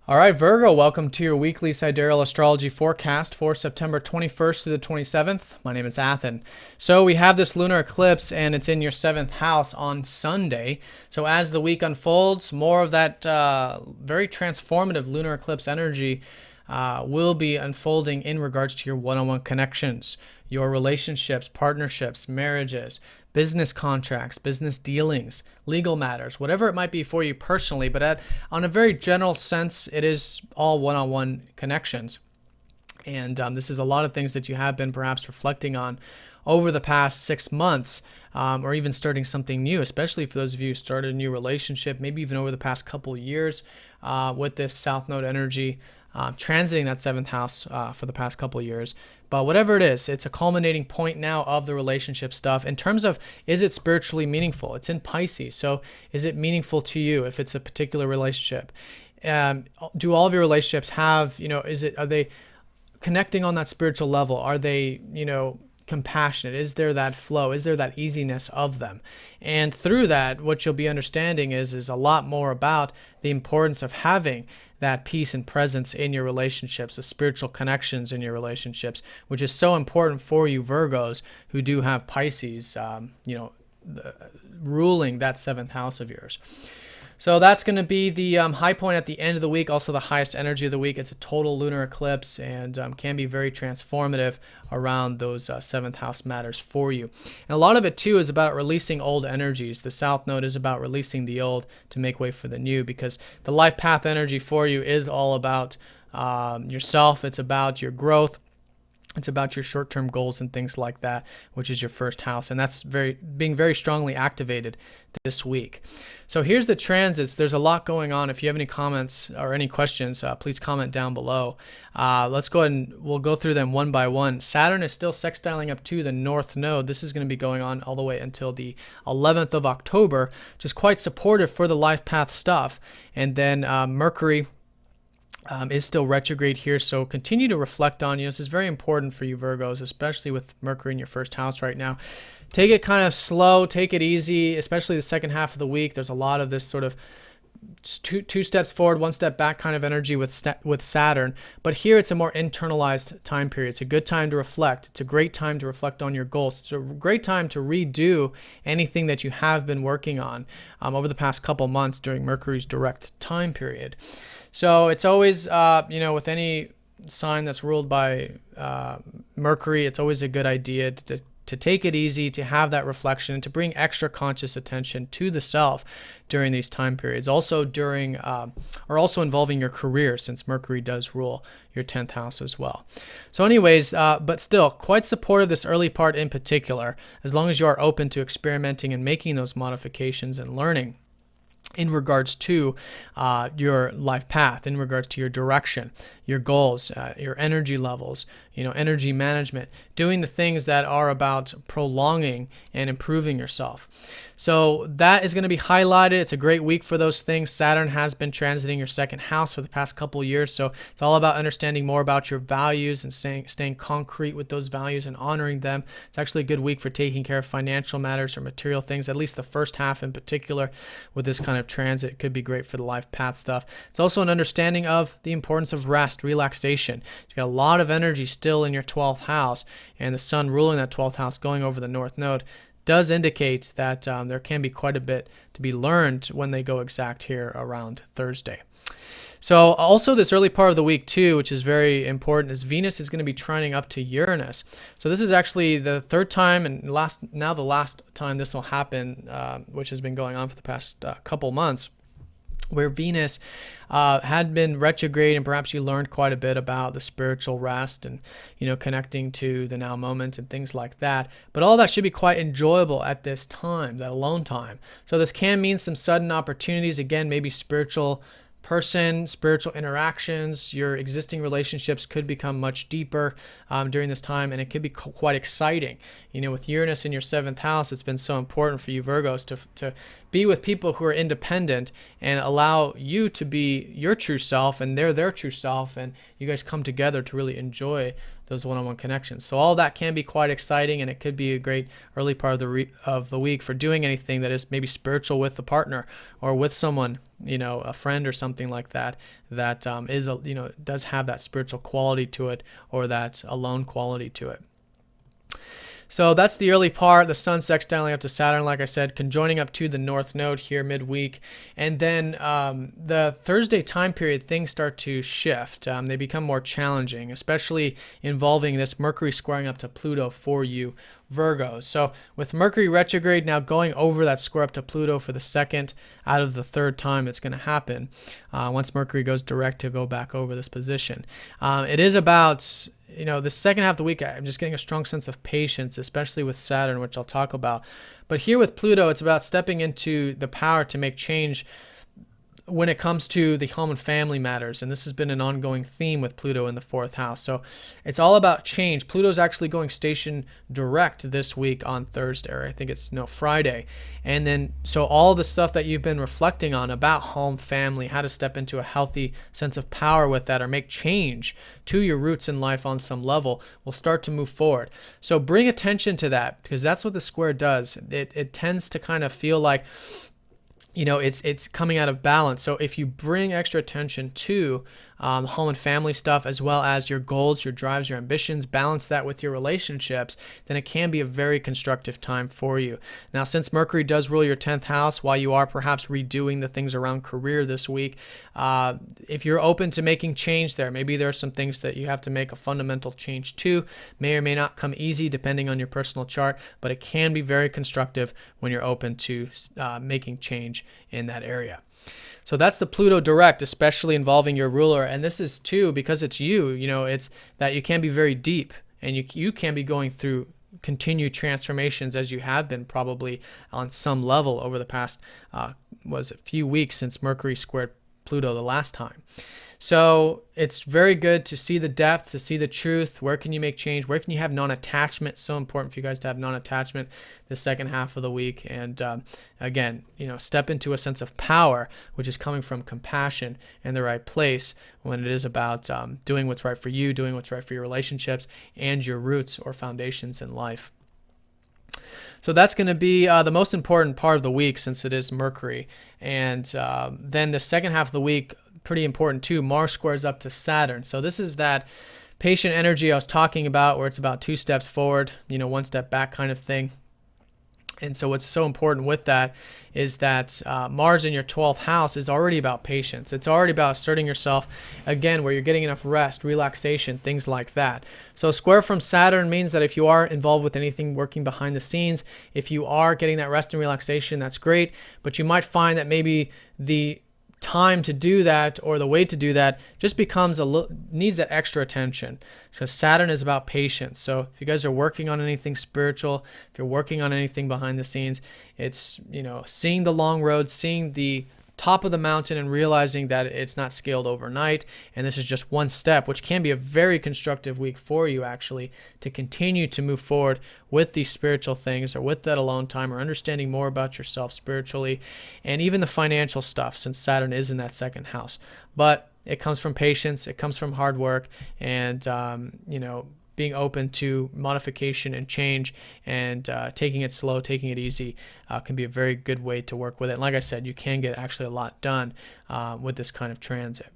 All right, Virgo, welcome to your weekly Sidereal Astrology forecast for September 21st to the 27th. My name is Athen. So we have this lunar eclipse, and it's in your 7th house on Sunday. So as the week unfolds, more of that very transformative lunar eclipse energy will be unfolding in regards to your one-on-one connections, your relationships, partnerships, marriages, business contracts, business dealings, legal matters, whatever it might be for you personally. But on a very general sense, it is all one-on-one connections. And this is a lot of things that you have been perhaps reflecting on over the past 6 months, or even starting something new, especially for those of you who started a new relationship, maybe even over the past couple of years with this South Node energy transiting that 7th house for the past couple of years. But whatever it is, it's a culminating point now of the relationship stuff. In terms of, is it spiritually meaningful? It's in Pisces. So is it meaningful to you if it's a particular relationship? Do all of your relationships have, are they connecting on that spiritual level? Are they, compassionate? Is there that flow? Is there that easiness of them? And through that, what you'll be understanding is a lot more about the importance of having that peace and presence in your relationships, the spiritual connections in your relationships, which is so important for you Virgos who do have Pisces, ruling that 7th house of yours. So that's going to be the high point at the end of the week, also the highest energy of the week. It's a total lunar eclipse and can be very transformative around those 7th house matters for you. And a lot of it, too, is about releasing old energies. The South Node is about releasing the old to make way for the new, because the life path energy for you is all about yourself. It's about your growth. It's about your short-term goals and things like that, which is your first house. And that's being very strongly activated this week. So here's the transits. There's a lot going on. If you have any comments or any questions, please comment down below. Let's go ahead and we'll go through them one by one. Saturn is still sextiling up to the North Node. This is going to be going on all the way until the 11th of October, which is quite supportive for the life path stuff. And then Mercury is still retrograde here, so continue to reflect on, this is very important for you Virgos, especially with Mercury in your first house right now. Take it kind of slow, take it easy, especially the second half of the week. There's a lot of this sort of two steps forward, one step back kind of energy with Saturn. But here it's a more internalized time period. It's a good time to reflect. It's a great time to reflect on your goals. It's a great time to redo anything that you have been working on over the past couple months during Mercury's direct time period. So it's always, with any sign that's ruled by Mercury, it's always a good idea to take it easy, to have that reflection, to bring extra conscious attention to the self during these time periods. Also also involving your career, since Mercury does rule your 10th house as well. So anyways, but still quite supportive this early part in particular, as long as you are open to experimenting and making those modifications and learning in regards to your life path, in regards to your direction, your goals, your energy levels, energy management, doing the things that are about prolonging and improving yourself. So that is going to be highlighted. It's a great week for those things. Saturn has been transiting your 2nd house for the past couple of years, so it's all about understanding more about your values and staying concrete with those values and honoring them. It's actually a good week for taking care of financial matters or material things, at least the first half in particular with this kind of transit. It could be great for the life path stuff. It's also an understanding of the importance of rest, relaxation. You've got a lot of energy still in your 12th house, and the sun ruling that 12th house going over the North Node does indicate that there can be quite a bit to be learned when they go exact here around Thursday. So also this early part of the week too, which is very important, is Venus is going to be trining up to Uranus. So this is actually the third time and the last time this will happen, which has been going on for the past couple months, where Venus had been retrograde, and perhaps you learned quite a bit about the spiritual rest and connecting to the now moment and things like that. But all that should be quite enjoyable at this time, that alone time. So this can mean some sudden opportunities, again, maybe spiritual interactions. Your existing relationships could become much deeper during this time, and it could be quite exciting. With Uranus in your 7th house, it's been so important for you Virgos to be with people who are independent and allow you to be your true self and they're their true self, and you guys come together to really enjoy those one-on-one connections. So all that can be quite exciting, and it could be a great early part of the week for doing anything that is maybe spiritual with the partner or with someone, a friend or something like that, that does have that spiritual quality to it, or that alone quality to it. So that's the early part. The sun sextiling up to Saturn, like I said, conjoining up to the North Node here midweek. And then the Thursday time period, things start to shift. They become more challenging, especially involving this Mercury squaring up to Pluto for you, Virgos. So with Mercury retrograde now going over that square up to Pluto for the second out of the third time it's going to happen, once Mercury goes direct to go back over this position. It is about... the second half of the week, I'm just getting a strong sense of patience, especially with Saturn, which I'll talk about. But here with Pluto, it's about stepping into the power to make change when it comes to the home and family matters. And this has been an ongoing theme with Pluto in the fourth house. So it's all about change. Pluto's actually going station direct this week on Thursday, or I think it's Friday. And then, so all the stuff that you've been reflecting on about home, family, how to step into a healthy sense of power with that, or make change to your roots in life on some level, will start to move forward. So bring attention to that, because that's what the square does. It tends to kind of feel like, it's coming out of balance. So if you bring extra attention to home and family stuff, as well as your goals, your drives, your ambitions, balance that with your relationships, then it can be a very constructive time for you. Now, since Mercury does rule your 10th house, while you are perhaps redoing the things around career this week, if you're open to making change there, maybe there are some things that you have to make a fundamental change to, may or may not come easy depending on your personal chart, but it can be very constructive when you're open to making change in that area. So that's the Pluto direct, especially involving your ruler. And this is too, because it's it's that you can be very deep, and you can be going through continued transformations, as you have been probably on some level over the past, few weeks since Mercury squared Pluto the last time. So it's very good to see the depth, to see the truth. Where can you make change? Where can you have non-attachment? So important for you guys to have non-attachment the second half of the week. And again, step into a sense of power, which is coming from compassion in the right place, when it is about doing what's right for you, doing what's right for your relationships and your roots or foundations in life. So that's going to be the most important part of the week, since it is Mercury. And then the second half of the week, pretty important too. Mars squares up to Saturn. So this is that patient energy I was talking about, where it's about 2 steps forward, 1 step back kind of thing. And so what's so important with that is that Mars in your 12th house is already about patience. It's already about asserting yourself, again, where you're getting enough rest, relaxation, things like that. So a square from Saturn means that if you are involved with anything working behind the scenes, if you are getting that rest and relaxation, that's great. But you might find that maybe the time to do that, or the way to do that, just becomes needs that extra attention, because Saturn is about patience. So if you guys are working on anything spiritual, if you're working on anything behind the scenes, it's seeing the long road, seeing the top of the mountain, and realizing that it's not scaled overnight, and this is just one step, which can be a very constructive week for you, actually, to continue to move forward with these spiritual things, or with that alone time, or understanding more about yourself spiritually, and even the financial stuff, since Saturn is in that second house. But it comes from patience, it comes from hard work, and being open to modification and change, and taking it slow, taking it easy, can be a very good way to work with it. And like I said, you can get actually a lot done with this kind of transit.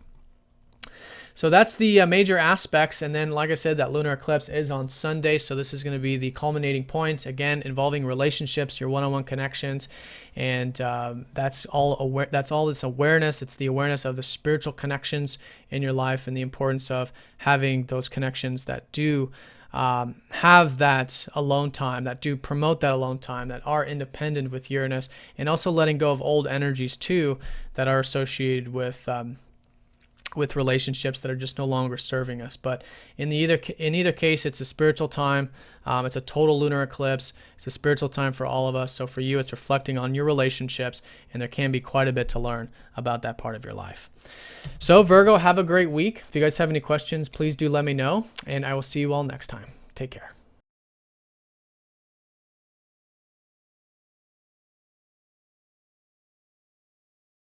So that's the major aspects. And then, like I said, that lunar eclipse is on Sunday. So this is going to be the culminating point, again, involving relationships, your one-on-one connections. And that's all this awareness. It's the awareness of the spiritual connections in your life, and the importance of having those connections that do have that alone time, that do promote that alone time, that are independent with Uranus, and also letting go of old energies too that are associated with relationships that are just no longer serving us. But in either case, it's a spiritual time. It's a total lunar eclipse. It's a spiritual time for all of us. So for you, it's reflecting on your relationships, and there can be quite a bit to learn about that part of your life. So Virgo, have a great week. If you guys have any questions, please do let me know, and I will see you all next time. Take care.